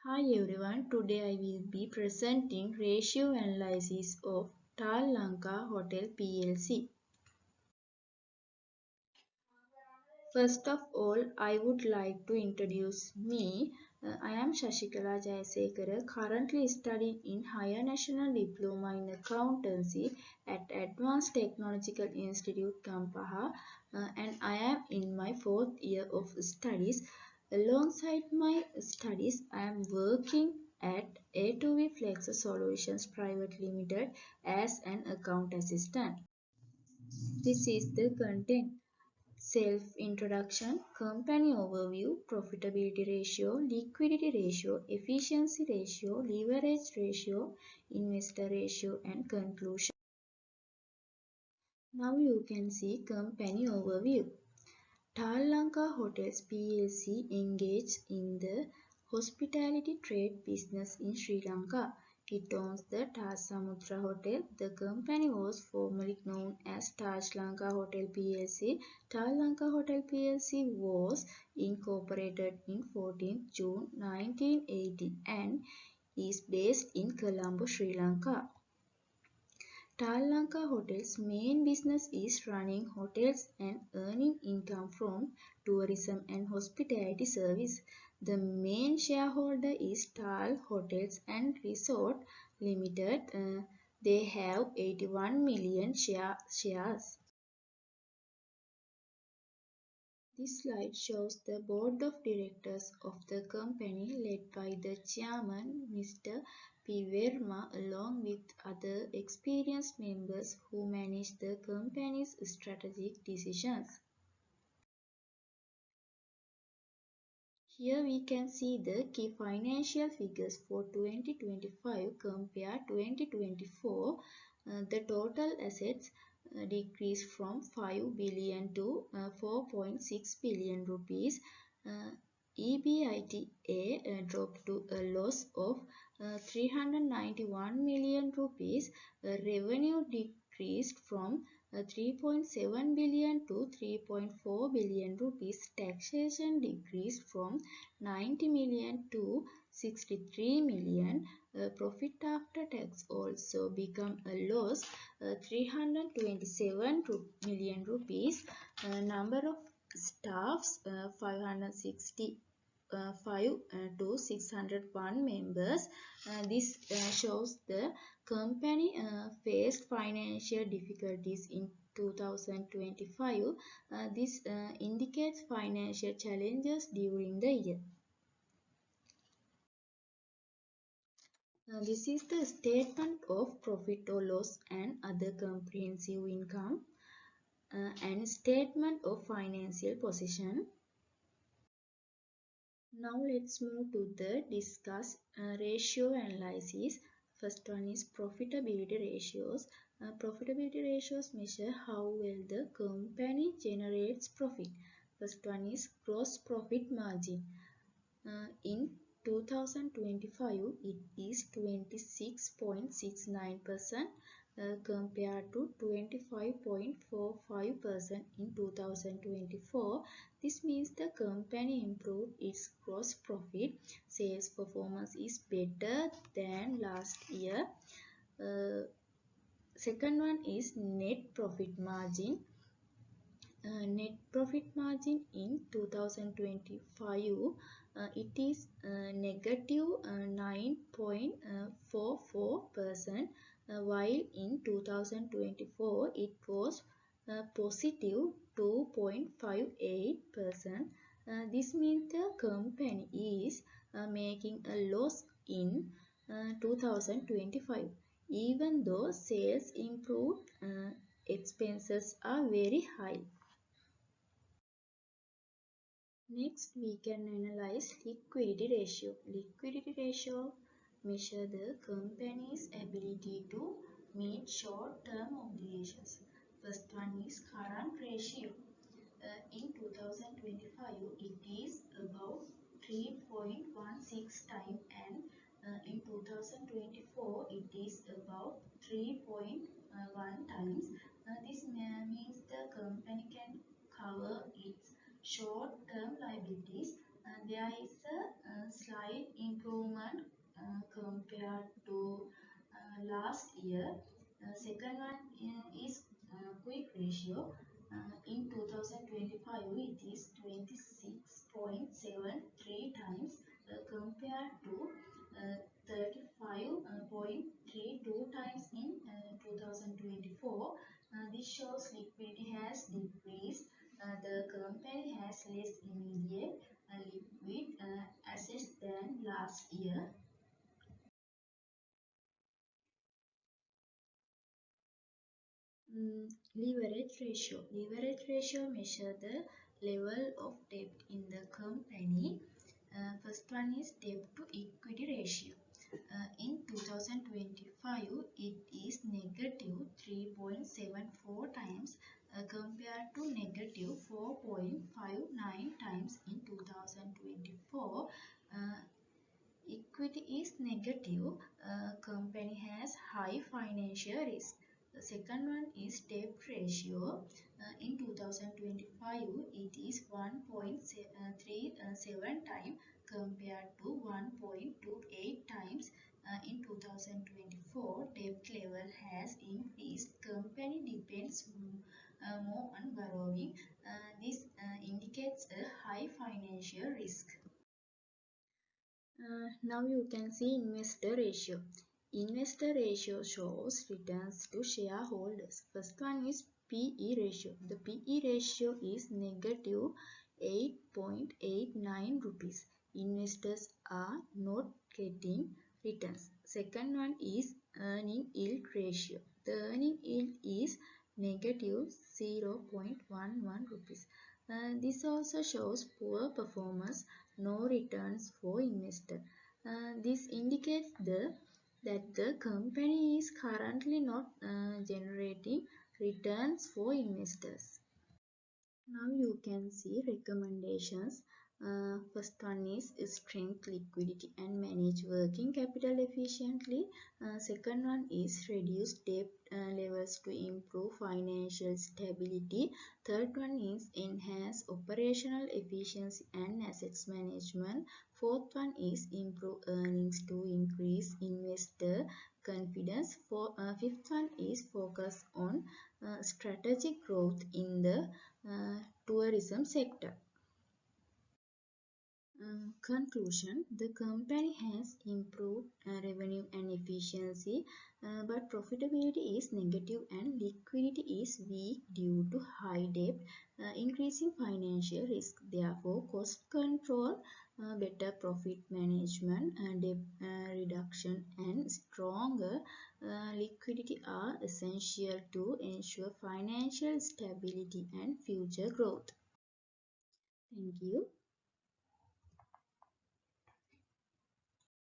Hi everyone, today I will be presenting ratio analysis of Tal Lanka Hotel PLC. First of all, I would like to introduce me. I am Shashikala Jayasekara, currently studying in Higher National Diploma in Accountancy at Advanced Technological Institute, Kampaha, and I am in my fourth year of studies. Alongside my studies, I am working at A2V Flex Solutions Private Limited as an account assistant. This is the content. Self-introduction, company overview, profitability ratio, liquidity ratio, efficiency ratio, leverage ratio, investor ratio, and conclusion. Now you can see company overview. Tal Lanka Hotels PLC engaged in the hospitality trade business in Sri Lanka. It owns the Taj Samudra Hotel. The company was formerly known as Taj Lanka Hotel PLC. Tal Lanka Hotel PLC was incorporated in 14 June 1980 and is based in Colombo, Sri Lanka. Tal Lanka Hotels' main business is running hotels and earning income from tourism and hospitality service. The main shareholder is Tal Hotels and Resort Limited. They have 81 million shares. This slide shows the board of directors of the company led by the chairman, Mr. P. Verma, along with other experienced members who manage the company's strategic decisions. Here we can see the key financial figures for 2025 compared 2024. The total assets decreased from 5 billion to 4.6 billion rupees. EBITDA dropped to a loss of 391 million rupees. Revenue decreased from 3.7 billion to 3.4 billion rupees. Taxation decreased from 90 million to 63 million. Profit after tax also become a loss, 327 million rupees. Number of staffs 565 to 601 members. This shows the company faced financial difficulties in 2025. This indicates financial challenges during the year. This is the statement of profit or loss and other comprehensive income and statement of financial position. Now let's move to the discuss ratio analysis. First one is profitability ratios. Profitability ratios measure how well the company generates profit. First one is gross profit margin. In 2025, it is 26.69% compared to 25.45% in 2024. This means the company improved its gross profit. Sales performance is better than last year. Second one is net profit margin. Net profit margin in 2025 it is negative 9.44%, while in 2024 it was positive 2.58%. This means the company is making a loss in 2025. Even though sales improved, expenses are very high. Next, we can analyze liquidity ratio. Liquidity ratio measure the company's ability to meet short-term obligations. First one is current ratio. In 2025, it is about 3.16 times, and in 2024, it is about 3.1 times. This means the company can cover its short-term liabilities. There is a slight improvement compared to last year. Second one is quick ratio. In 2025, it is 26.73 times compared to 35.32 times in 2024. This shows liquidity has decreased. The company has less immediate liquid assets than last year. Leverage ratio. Leverage ratio measure the level of debt in the company. First one is debt to equity ratio. In 2025, it is negative 3.74 times compared to negative 4.59 times in 2024. Uh, Equity is negative. Company has high financial risk. The second one is debt ratio. In 2025, it is 1.37 times compared to 1.28 times in 2024. Debt level has increased. Company depends more on borrowing. This indicates a high financial risk. Now you can see investor ratio. Investor ratio shows returns to shareholders. First one is PE ratio. The PE ratio is negative 8.89 rupees. Investors are not getting returns. Second one is earning yield ratio. The earning yield is negative 0.11 rupees. This also shows poor performance, no returns for investor. This indicates that the company is currently not generating returns for investors. Now you can see recommendations. First one is strength liquidity and manage working capital efficiently. Second one is reduce debt levels to improve financial stability. Third one is enhance operational efficiency and assets management. Fourth one is improve earnings to increase investor confidence. Fifth one is focus on strategic growth in the tourism sector. Conclusion. The company has improved revenue and efficiency, but profitability is negative and liquidity is weak due to high debt, increasing financial risk. Therefore, cost control, better profit management, debt reduction and stronger liquidity are essential to ensure financial stability and future growth. Thank you.